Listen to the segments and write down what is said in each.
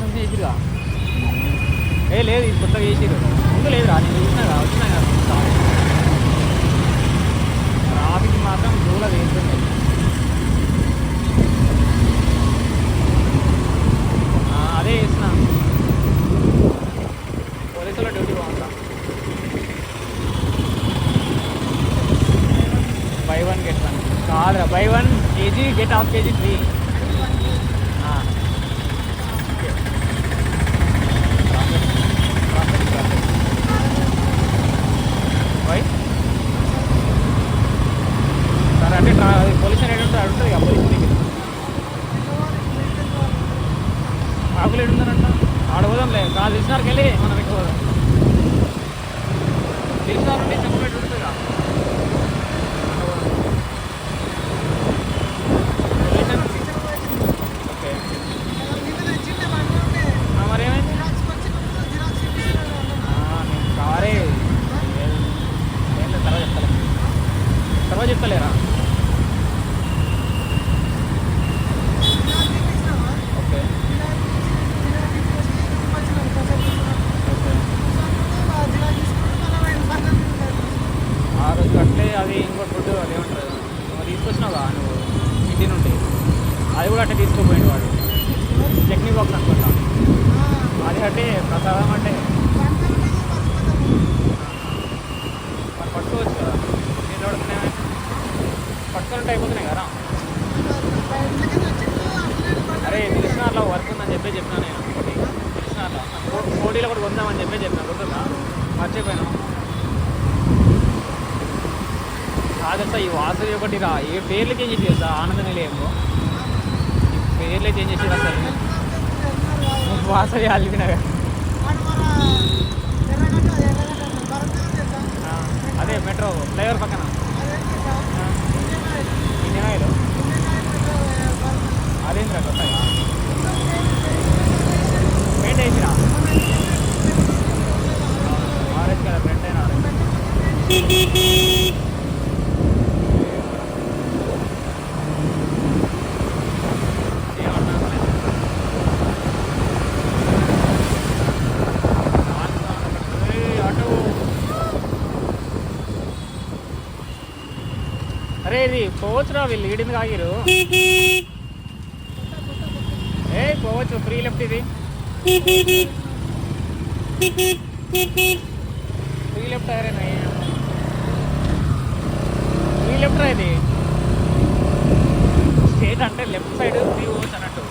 నుంచి చేసిరుగా. లేదు ఇది కొత్తగా చేసిరు. ముందు లేదురా, నేను వచ్చినా కదా. ట్రాఫిక్ మాత్రం దూల వేస్తుంది. అదే చేసిన పోలీసులో డ్యూటీ బాగుందా. బై 1 get 1 కాదురా, by 1 kg get half kg free. సరే అంటే పొల్యూషన్ ఏడుంటుంది అడుగుతుంది కదా పోలీసు దగ్గర. ఆకులు ఏడుందనంట ఆడ పోదాం లేదు కాదు తెలిసినారికి వెళ్ళి మనం ఇక్కడ పోదాం. తెలిసినారు నుండి చెప్పబెట్టి ఉంటుంది కదా. ఓకే మరేమైంది నేను కారే తర్వాత చెప్తలేరా. ఓకే ఆ రోజు అట్లే అది ఇంకోటి ఫుడ్ అదేమంటారు నువ్వు తీసుకొచ్చినావుగా నువ్వు ఇంటి నుండి, అది కూడా అట్టే తీసుకుపోయింది వాడు. చట్నీ బాక్స్ అనుకుంటా అది అంటే ప్రసాదం అంటే మరి పట్టుకోవచ్చు కదా. నేను పడుతున్నాయి పట్టుకోవాలంటే అయిపోతున్నాయి కదా. అరే తెలిసిన అట్లా వర్క్ ఉందని చెప్పినా నేను ఒకటి తెలిసిన అట్లా పోటీలో కూడా కొందామని చెప్పినా గుర్తుందా, మర్చిపోయాను. కాదస్తా ఈ వాసవి ఒకటి రా ఏ పేర్లు చేంజ్ చేసి వస్తా ఆనంద నిలయము ఈ పేర్లే చేంజ్ చేసి అసలు వాసవి అల్లినగా. అదే మెట్రో ఫ్లైఓవర్ పక్కన ఇండియన్ ఆయిల్ అదేంద్రా కొత్తగా పెయింట్ వేసిరా ఆరెంజ్ కలర్ ఫ్రంట్ అయినా అరే ఇది పోవచ్చురా వీళ్ళు ఈడింది కాగిరు. పోవచ్చు ఫ్రీ లెఫ్ట్ ఇది free left arena free left రా ఇది స్ట్రేట్ అంటే లెఫ్ట్ సైడ్ ఫ్రీ పోవచ్చు అన్నట్టు.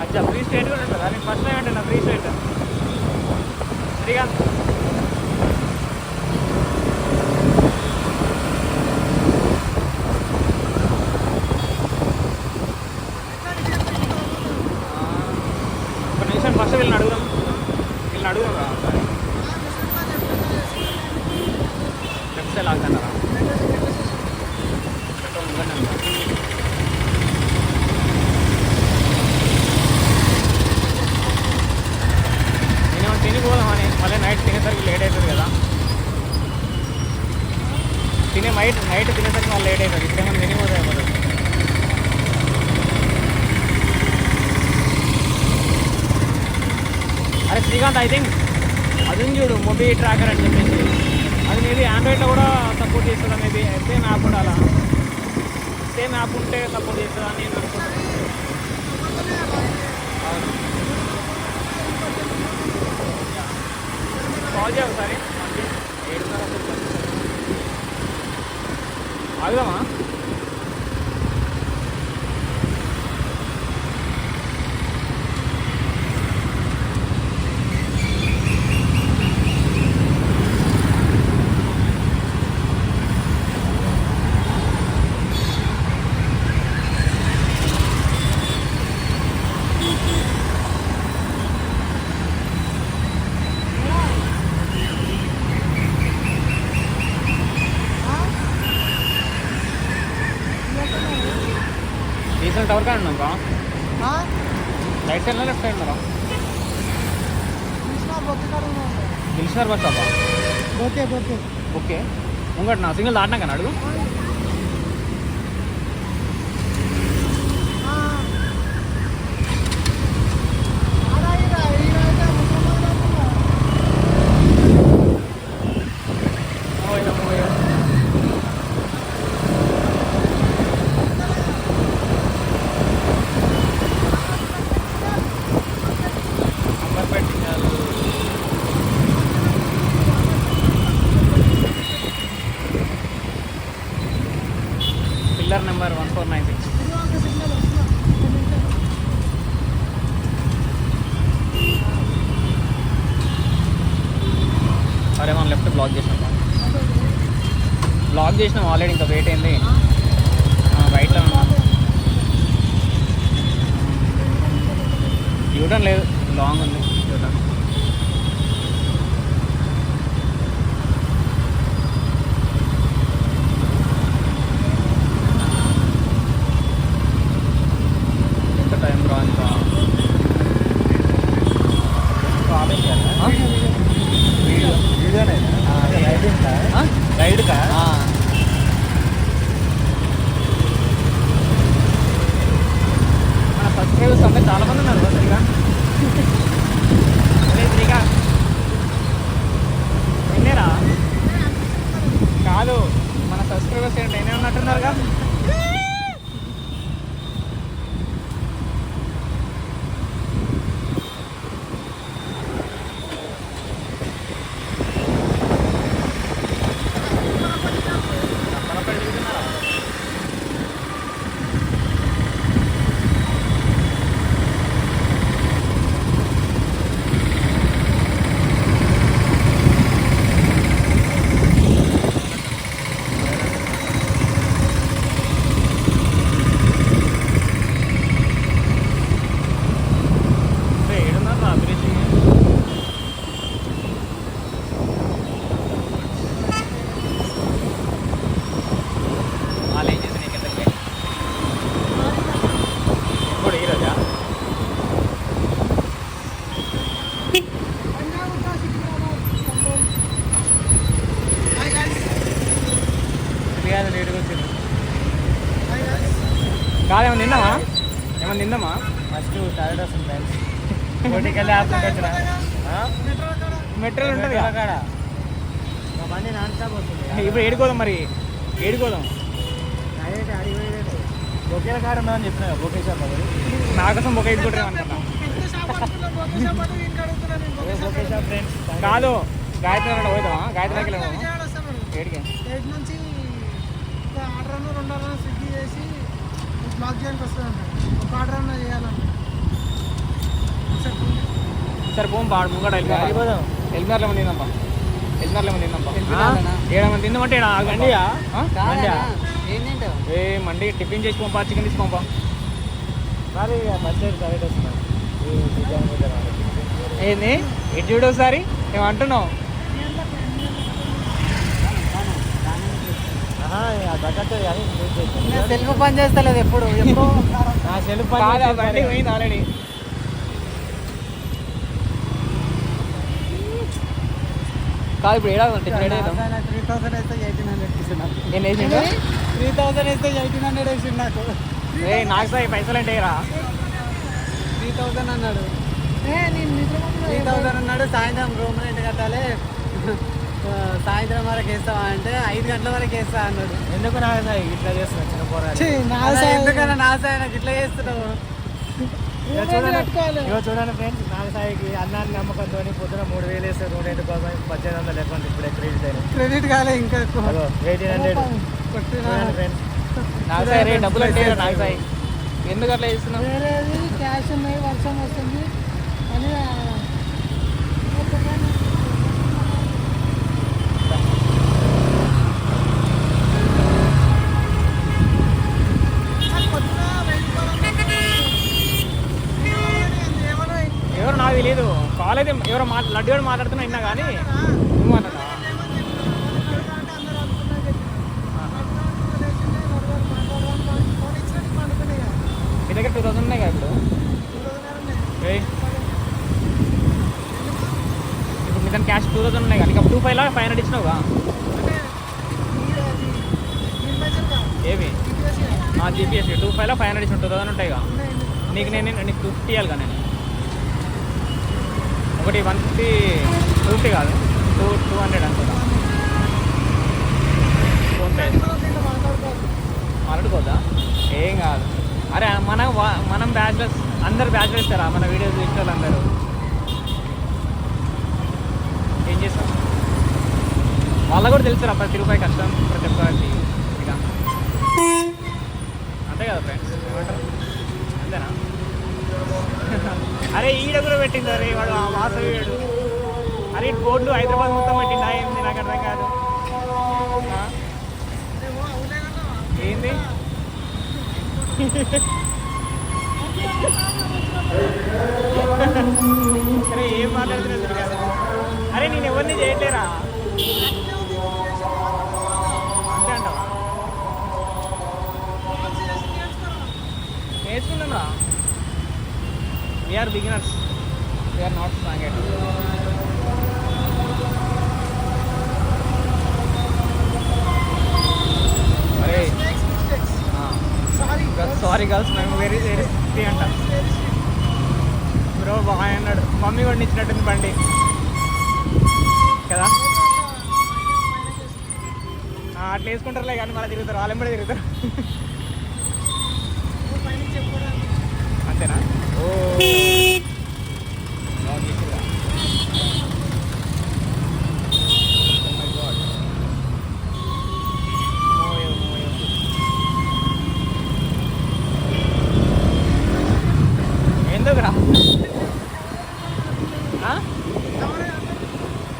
అచ్చా ఫ్రీ స్ట్రేట్ కూడా ఉంటుందా. నేను ఫస్ట్ టైం అంటే నా ఫ్రీ స్ట్రేట్ శ్రీకాంత్ ఫస్ట్ వీళ్ళని అడుగుదాం రా ఒకసారి. లెఫ్ట్ సైడ్ లాగుతారా నేను తినిపోదామని మళ్ళీ నైట్ తినేసరికి లేట్ అవుతుంది కదా. నైట్ తినేసరికి మళ్ళీ లేట్ అవుతుంది. ఇప్పుడేమన్నా తినిపోతే అయిపోతుంది. అరే శ్రీకాంత్ ఐ థింక్ అది చూడు మొబీ ట్రాకర్ అని చెప్పేసి అది మేబీ ఆండ్రాయిడ్లో కూడా సపోర్ట్ చేస్తుందా. మేబీ సేమ్ యాప్ ఉండాలా, సేమ్ యాప్ ఉంటే సపోర్ట్ చేస్తుందా అని నేను అనుకుంటున్నాను. కాల్ చేయ ఒకసారి 7:30 ఆగుదామా. రీసెంట్ టవర్ కానీ ఉన్నాం రా. రైట్ సైడ్ లెఫ్ట్ సైడ్ ఉన్నారా. దిల్షనర్ బస్ స్టాపా. ఓకే ముంగట నా సింగిల్ దాటినా కానీ అడుగు. బ్లాక్ చేసినాం ఆల్రెడీ, ఇంకా వెయిట్ అయింది బయట యూటర్న్ లేదు, లాంగ్ ఉంది యూటర్న్. ఎంత టైం రా ఇంకా రైడ్కా మన సబ్స్క్రైబర్స్ అమ్మాయి చాలా మంది ఉన్నారు సరిగా సరిగా ఎన్నేరా కాదు, మన సబ్స్క్రైబర్స్ ఏంటి నేనే ఉన్నట్టున్నారుగా. కాదు ఏమన్నా తిందామా ఫస్ట్ టాయిలెట్ వస్తుంది ఫ్రెండ్స్. కోటికెళ్ళి ఆపుకుంటా మెట్రోలు ఉంటుంది కాడ మంది నాన్ స్టాప్ వస్తుంది. ఇప్పుడు ఏడుకోదాం, మరి ఏడుకోదాం. బొకేల కాడ ఉందని చెప్పిన బొకే షాప్ నా కోసం బొకే తీసుకుంటాం అనుకున్నా. బొకే షాప్ ఫ్రెండ్స్ కాదు, గాయత్రి పోదామా? గాయత్రికి వెళ్ళాము ఏడికి నుంచి ఆర్డర్ 2 స్విగ్గీ చేసి బ్లాక్ చేయడానికి వస్తుందంట. ఒక ఆర్డర్ అన్నా చేయాలంట. సరే పోం పాడు ముంగట ఎల్మినార్లో ఏమైనా తిందాంపా. ఏడేమన్నా తిందామంటే మండియా ఏ మండి టిఫిన్ చేసి పంపా, చికెన్ తీసి పంపా. మరి ఏంది ఇటు చూడు ఒకసారి, ఏమంటున్నావు? సెల్ఫ్ పని చేస్తలేదు ఎప్పుడు నా సెల్ఫ్ బండి పోయింది ఆల్రెడీ. కాదు ఇప్పుడు ఏడాది 3000 వేస్తే 1800 ఇస్తున్నా. నేను వేసిండు 3000 వేస్తే 1800 వేసిండు నాకు. ఏ నాకు సార్ పైసలు అంటే రా 3000 అన్నాడు. 3000 అన్నాడు. సాయంత్రం రూమ్ రెంట్ కట్టాలి, సాయంత్రం వరకు వేస్తావా అంటే 5 గంటల వరకు వేస్తా అన్నాడు. ఎందుకు నా సాయి ఇట్లా చేస్తున్నావు? చిన్న పోరాడు ఎందుకన్నా నా సాయి నాకు ఇట్లా చేస్తున్నావు? చూడండి ఫ్రెండ్స్, నా సాయికి అన్నాన్ని నమ్మకంతో పొద్దున 3000 వేస్తే 1800 లేకుండా ఇప్పుడే క్రెడిట్ అయినా. క్రెడిట్ కాలే ఇంకా 1800 ఫ్రెండ్స్. నాకు సాయి రే డబ్బులు అంటే నాకు సాయి ఎందుకు అట్లా చేస్తున్నావు? వేరేది క్యాష్ ఉన్నాయి, వర్షం వస్తుంది అని ఎవరు నాకు తెలియదు. కాలేజ్ ఎవరో లడ్డు కూడా మాట్లాడుతున్నా విన్నా కానీ నువ్వు అన్నా మీ దగ్గర 2000 ఉన్నాయి కదా ఇప్పుడు. ఇప్పుడు మీ దగ్గర క్యాష్ 2000 ఉన్నాయి కానీ 2500 500 ఇచ్చినావుగా. ఏవి జీపీఎస్ 2500 500 ఇచ్చిన 2000 ఉంటాయిగా. నీకు నీకు 50 ఇవ్వాలి. నేను ఒకటి 150 250 కాదు 200 అనుకుంటా. ఫోన్పే మాట్లాడుకోవద్దా? ఏం కాదు. అరే మనం బ్యాచ్లర్స్ అందరు బ్యాచ్లర్స్ కదా, మన వీడియోస్ చూసిన వాళ్ళు అందరూ. ఏం చేస్తాం వాళ్ళకు కూడా తెలుసు ప్రతి రూపాయి కష్టం, ప్రతి ఒక్కరికి ఇక అంతే కదా ఫ్రెండ్స్, ఏమంటారు? అంతేనా? అరే ఈడ కూడా పెట్టింది అరే వాడు వాసవి అరే బోర్డు హైదరాబాద్ మొత్తం పెట్టిండా ఏంది నాకు అర్థం కాదు. ఏంది అరే ఏం మాట్లాడుతున్నారు కదా. అరే నేను ఎవరిని చేయట్లేరా అంతే అంటావా? నేర్చుకున్నాం రా. We are beginners, we are not strong at. అరే సారీ గర్ల్స్, మేము వెరీ వెరీ అంట బ్రో. బాగా అన్నాడు. మమ్మీ కూడా ఇచ్చినట్టుంది బండి కదా. అట్లా వేసుకుంటారులే కానీ మళ్ళీ తిరుగుతారు, వాళ్ళని కూడా తిరుగుతారు. అంతేనా? ఓ ఎందుకురా?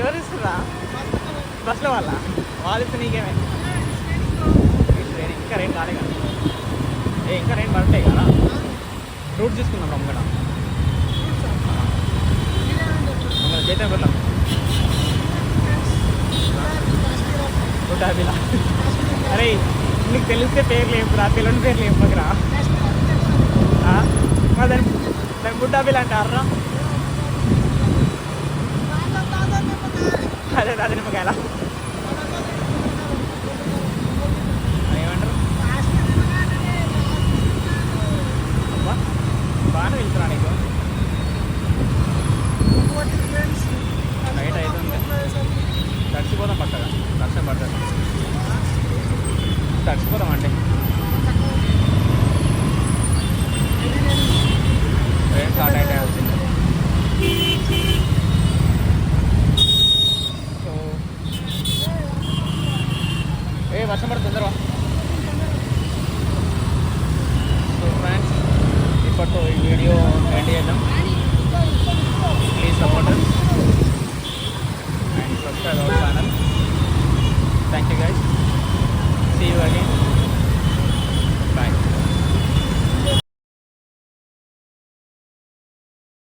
ఎవరు ఇస్తురా? బస్సులో వాళ్ళు ఇస్తే నీకేమే? ఇంకా రేట్ కాలే కదా. ఇంకా రేట్ పడతాయి కదా. రూట్ చూసుకుందాం రమ్మగడ చేద్దాం పెట్టాం. రూట్ హ్యాపీలా? అరే నీకు తెలిస్తే పేర్లు లేపురా, తెలియని పేర్లు లేపకరా. దాని బుడ్డా బిల్ అంటారా? అదే అదే నిమ్మకాయల ఏమంటారు? అబ్బా బాగానే వెళ్తున్నా నీకు. నైట్ అవుతుంది, తడిచిపోతాం పట్టగా. వర్షం పడుతుంది, తడిచిపోతాం అంటే. ట్రైన్ స్టార్ట్ అయితే వచ్చింది. సో వర్షం పడుతుంది తొందరగా. సో ఫ్రెండ్స్, ఇప్పటితో ఈ వీడియో ఎండ్ చేద్దాం. Please support and subscribe our channel. Thank you guys.